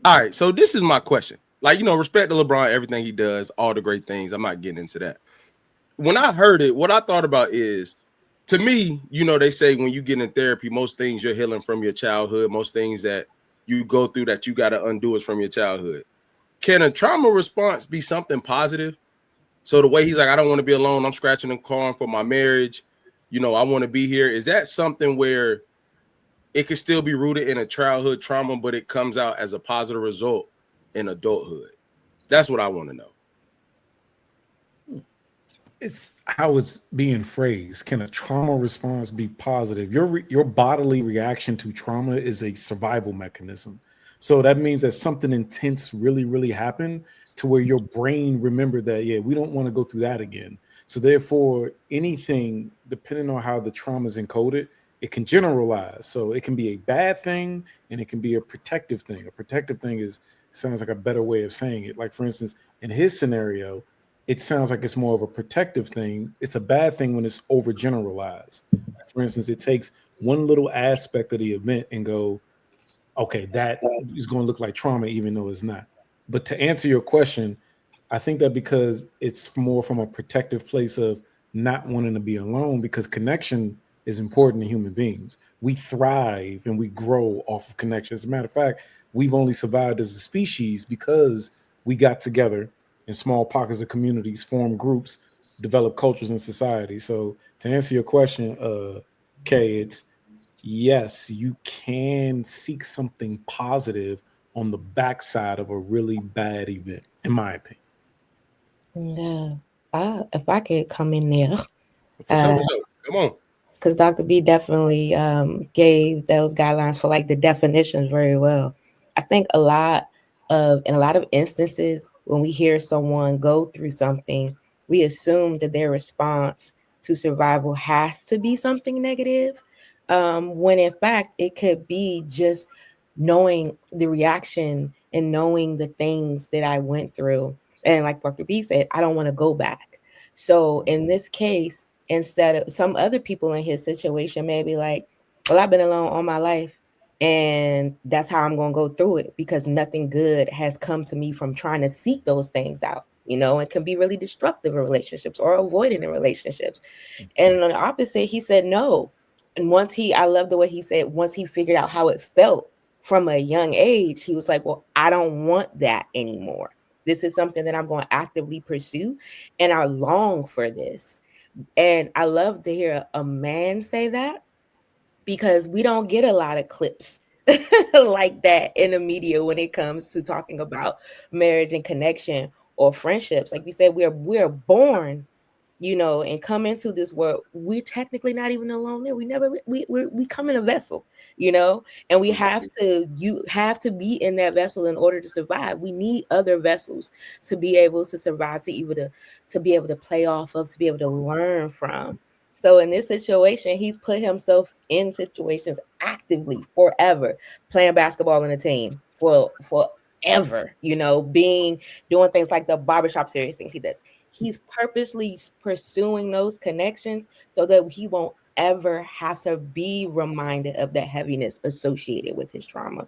All right, so this is my question. Like, respect to LeBron, everything he does, all the great things. I'm not getting into that. When I heard it, what I thought about is, to me, they say when you get in therapy, most things you're healing from your childhood, most things that you go through that you got to undo is from your childhood. Can a trauma response be something positive? So the way he's like, I don't want to be alone. I'm scratching and clawing for my marriage. I want to be here. Is that something where it can still be rooted in a childhood trauma, but it comes out as a positive result in adulthood? That's what I want to know. It's how it's being phrased. Can a trauma response be positive? Your bodily reaction to trauma is a survival mechanism. So that means that something intense really happened to where your brain remembered that, yeah, we don't want to go through that again. So therefore, anything, depending on how the trauma is encoded, it can generalize. So it can be a bad thing and it can be a protective thing. A protective thing is sounds like a better way of saying it. Like for instance, in his scenario, it sounds like it's more of a protective thing. It's a bad thing when it's overgeneralized. For instance, it takes one little aspect of the event and go, okay, that is going to look like trauma, even though it's not. But to answer your question, I think that because it's more from a protective place of not wanting to be alone, because connection is important to human beings. We thrive and we grow off of connection. As a matter of fact, we've only survived as a species because we got together in small pockets of communities, formed groups, developed cultures and society. So to answer your question, Kay, it's yes, you can seek something positive on the backside of a really bad event, in my opinion. Yeah. If I could come in there, For sure, for sure. Come on. because Dr. B definitely gave those guidelines for like the definitions very well. I think in a lot of instances, when we hear someone go through something, we assume that their response to survival has to be something negative, when in fact it could be just knowing the reaction and knowing the things that I went through. And like Dr. B said, I don't want to go back. So in this case, instead of some other people in his situation may be like, well, I've been alone all my life and that's how I'm going to go through it because nothing good has come to me from trying to seek those things out. It can be really destructive in relationships or avoiding in relationships. And on the opposite, he said no. And I love the way he said, once he figured out how it felt from a young age, he was like, well, I don't want that anymore. This is something that I'm going to actively pursue. And I long for this. And I love to hear a man say that because we don't get a lot of clips like that in the media when it comes to talking about marriage and connection or friendships. Like we said, we're born, and come into this world. We're technically not even alone there. We come in a vessel, and you have to be in that vessel in order to survive. We need other vessels to be able to survive, to be able to play off of, to be able to learn from. So in this situation, he's put himself in situations actively forever, playing basketball in a team for forever, doing things like the barbershop series things he does. He's purposely pursuing those connections so that he won't ever have to be reminded of that heaviness associated with his trauma.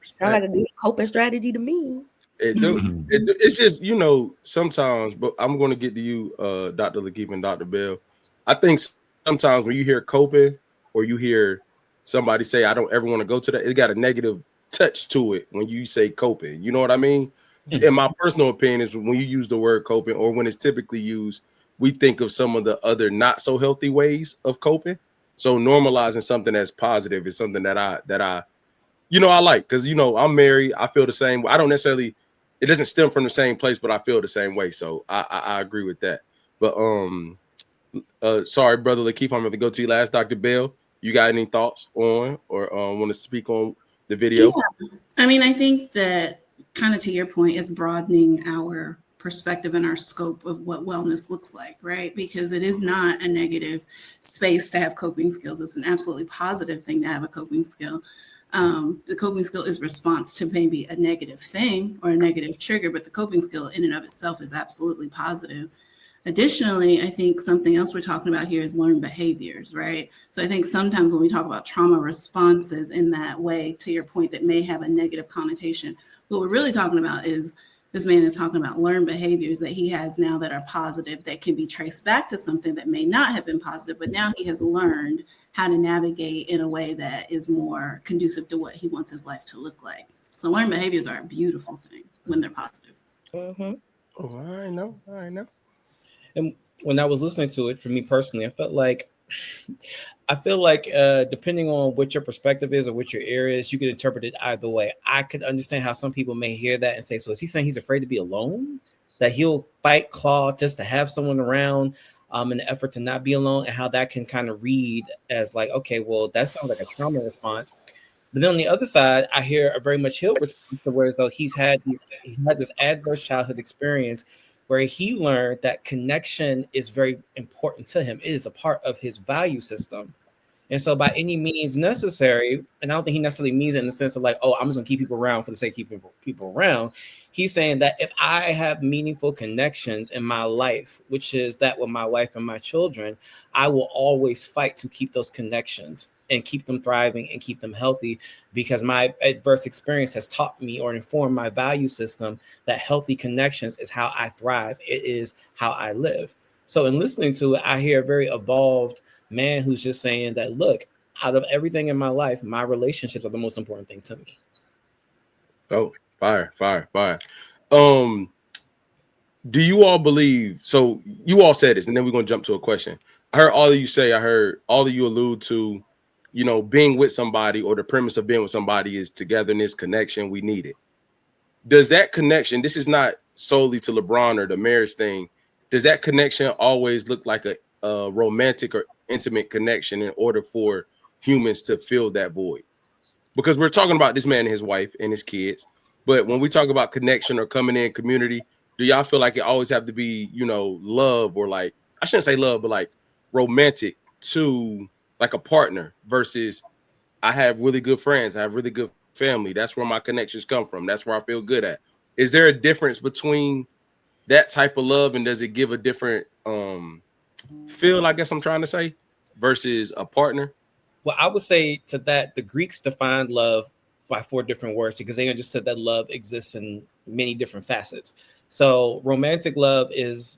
Sound like a good coping strategy to me. It's just, sometimes, but I'm going to get to you, Dr. Lakeith and Dr. Bell. I think sometimes when you hear coping or you hear somebody say, I don't ever want to go to that, it got a negative touch to it when you say coping. You know what I mean? In my personal opinion, is when you use the word coping or when it's typically used, we think of some of the other not so healthy ways of coping. So normalizing something that's positive is something that I I like, because I'm married. I feel the same way. I don't necessarily, it doesn't stem from the same place, but I feel the same way. So I agree with that. But sorry, brother Lakeith, I'm going to go to you last. Dr. Bell, you got any thoughts on or want to speak on the video? Yeah. I mean, I think that kind of to your point, it's broadening our perspective and our scope of what wellness looks like, right? Because it is not a negative space to have coping skills. It's an absolutely positive thing to have a coping skill. The coping skill is response to maybe a negative thing or a negative trigger, but the coping skill in and of itself is absolutely positive. Additionally, I think something else we're talking about here is learned behaviors, right? So I think sometimes when we talk about trauma responses in that way, to your point, that may have a negative connotation, what we're really talking about is this man is talking about learned behaviors that he has now that are positive, that can be traced back to something that may not have been positive, but now he has learned how to navigate in a way that is more conducive to what he wants his life to look like. So learned behaviors are a beautiful thing when they're positive. Mm-hmm. Oh, I know. And when I was listening to it, for me personally, I feel like depending on what your perspective is or what your ear is, you can interpret it either way. I could understand how some people may hear that and say, so is he saying he's afraid to be alone? That he'll fight, claw just to have someone around in the effort to not be alone, and how that can kind of read as like, okay, well, that sounds like a trauma response. But then on the other side, I hear a very much healed response to where as though he had this adverse childhood experience where he learned that connection is very important to him. It is a part of his value system. And so, by any means necessary, and I don't think he necessarily means it in the sense of like, oh, I'm just going to keep people around for the sake of keeping people around. He's saying that if I have meaningful connections in my life, which is that with my wife and my children, I will always fight to keep those connections and keep them thriving and keep them healthy, because my adverse experience has taught me or informed my value system that healthy connections is how I thrive. It is how I live. So in listening to it, I hear a very evolved man who's just saying that, look, out of everything in my life, my relationships are the most important thing to me. Oh, fire. Um, do you all believe? So you all said this, and then we're gonna jump to a question. I heard all of you say. I heard all of you allude to, being with somebody, or the premise of being with somebody is togetherness, connection. We need it. Does that connection? This is not solely to LeBron or the marriage thing. Does that connection always look like a romantic or intimate connection in order for humans to fill that void? Because we're talking about this man and his wife and his kids. But when we talk about connection or coming in community, do y'all feel like it always have to be, love, or like, I shouldn't say love, but like romantic to like a partner versus I have really good friends, I have really good family. That's where my connections come from. That's where I feel good at. Is there a difference between that type of love, and does it give a different feel, I guess I'm trying to say, versus a partner? Well, I would say to that, the Greeks defined love by 4 different words because they understood that love exists in many different facets. So romantic love is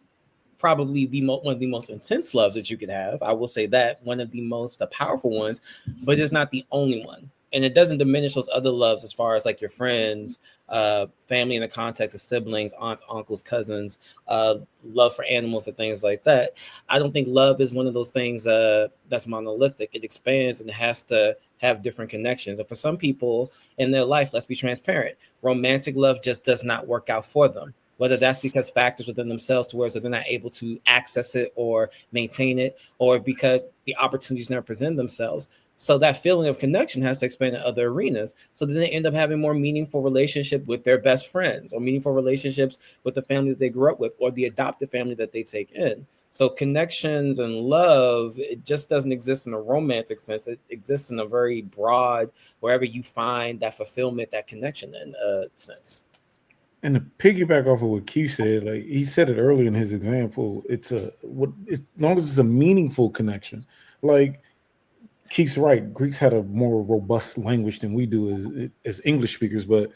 probably one of the most intense loves that you could have. I will say that one of the most powerful ones, but it's not the only one. And it doesn't diminish those other loves as far as like your friends, family in the context of siblings, aunts, uncles, cousins, love for animals and things like that. I don't think love is one of those things that's monolithic. It expands and it has to have different connections. And for some people in their life, let's be transparent, romantic love just does not work out for them, whether that's because factors within themselves to where they're not able to access it or maintain it, or because the opportunities never present themselves. So that feeling of connection has to expand in other arenas. So then they end up having more meaningful relationship with their best friends, or meaningful relationships with the family that they grew up with, or the adopted family that they take in. So connections and love, it just doesn't exist in a romantic sense. It exists in a very broad, wherever you find that fulfillment, that connection in a sense. And to piggyback off of what Q said, like he said it earlier in his example, as long as it's a meaningful connection. Like Keith's right, Greeks had a more robust language than we do as English speakers, but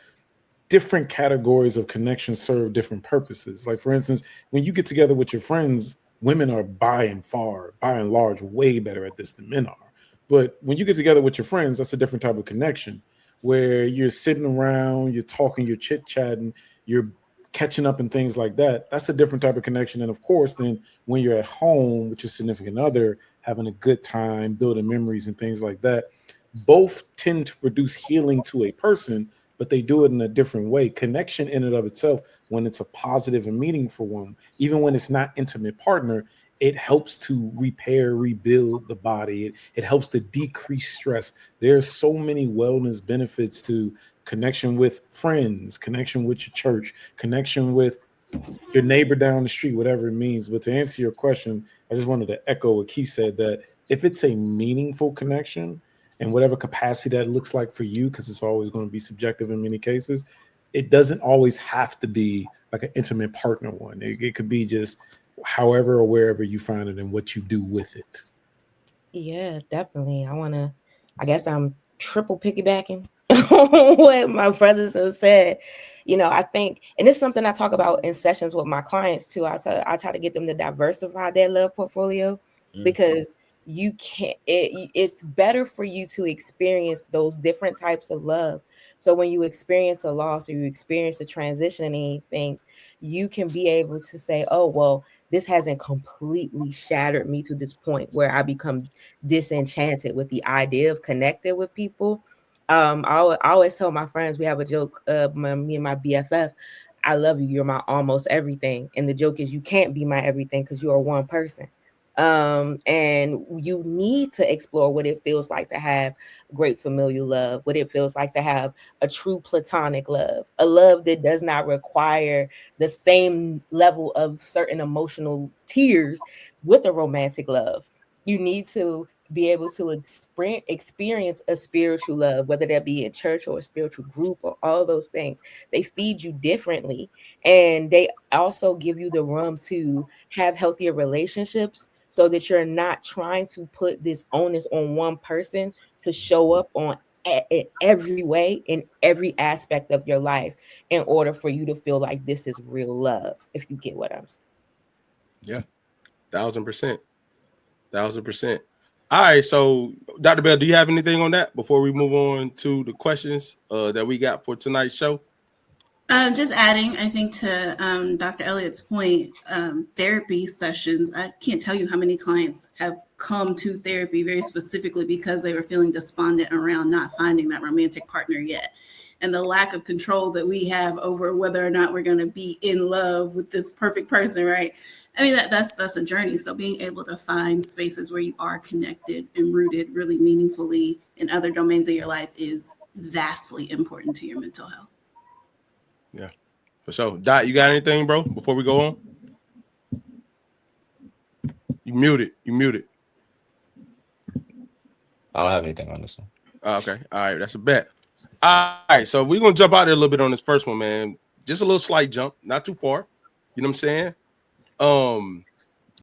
different categories of connection serve different purposes. Like for instance, when you get together with your friends, women are by and large, way better at this than men are. But when you get together with your friends, that's a different type of connection where you're sitting around, you're talking, you're chit-chatting, you're catching up and things like that. That's a different type of connection. And of course, then when you're at home with your significant other, having a good time, building memories and things like that, both tend to produce healing to a person, but they do it in a different way. Connection in and of itself, when it's a positive and meaningful one, even when it's not intimate partner, it helps to repair, rebuild the body. It helps to decrease stress. There's so many wellness benefits to connection with friends, connection with your church, connection with your neighbor down the street, whatever it means. But to answer your question, I just wanted to echo what Keith said, that if it's a meaningful connection, and whatever capacity that looks like for you, because it's always going to be subjective in many cases, it doesn't always have to be like an intimate partner one. It could be just however or wherever you find it and what you do with it. Yeah, definitely. I guess I'm triple piggybacking on what my brothers have said. I think, and it's something I talk about in sessions with my clients too. I try to get them to diversify their love portfolio because you can't, it's better for you to experience those different types of love. So when you experience a loss or you experience a transition in anything, you can be able to say, oh, well, this hasn't completely shattered me to this point where I become disenchanted with the idea of connecting with people. I always tell my friends, we have a joke, me and my BFF, I love you, you're my almost everything. And the joke is you can't be my everything because you are one person. And you need to explore what it feels like to have great familial love, what it feels like to have a true platonic love, a love that does not require the same level of certain emotional tears with a romantic love. You need to be able to experience a spiritual love, whether that be in church or a spiritual group or all those things. They feed you differently, and they also give you the room to have healthier relationships so that you're not trying to put this onus on one person to show up in every way, in every aspect of your life, in order for you to feel like this is real love, if you get what I'm saying. Yeah, 1000%. 1000%. All right, so Dr. Bell, do you have anything on that before we move on to the questions that we got for tonight's show? Just adding, I think to Dr. Elliott's point, therapy sessions. I can't tell you how many clients have come to therapy very specifically because they were feeling despondent around not finding that romantic partner yet. And the lack of control that we have over whether or not we're going to be in love with this perfect person, right? I mean, that's a journey. So being able to find spaces where you are connected and rooted really meaningfully in other domains of your life is vastly important to your mental health. Yeah, for sure. Dot, you got anything, bro, before we go on? You muted. I don't have anything on this one. Okay. All right. That's a bet. All right. So we're going to jump out there a little bit on this first one, man. Just a little slight jump, not too far. You know what I'm saying?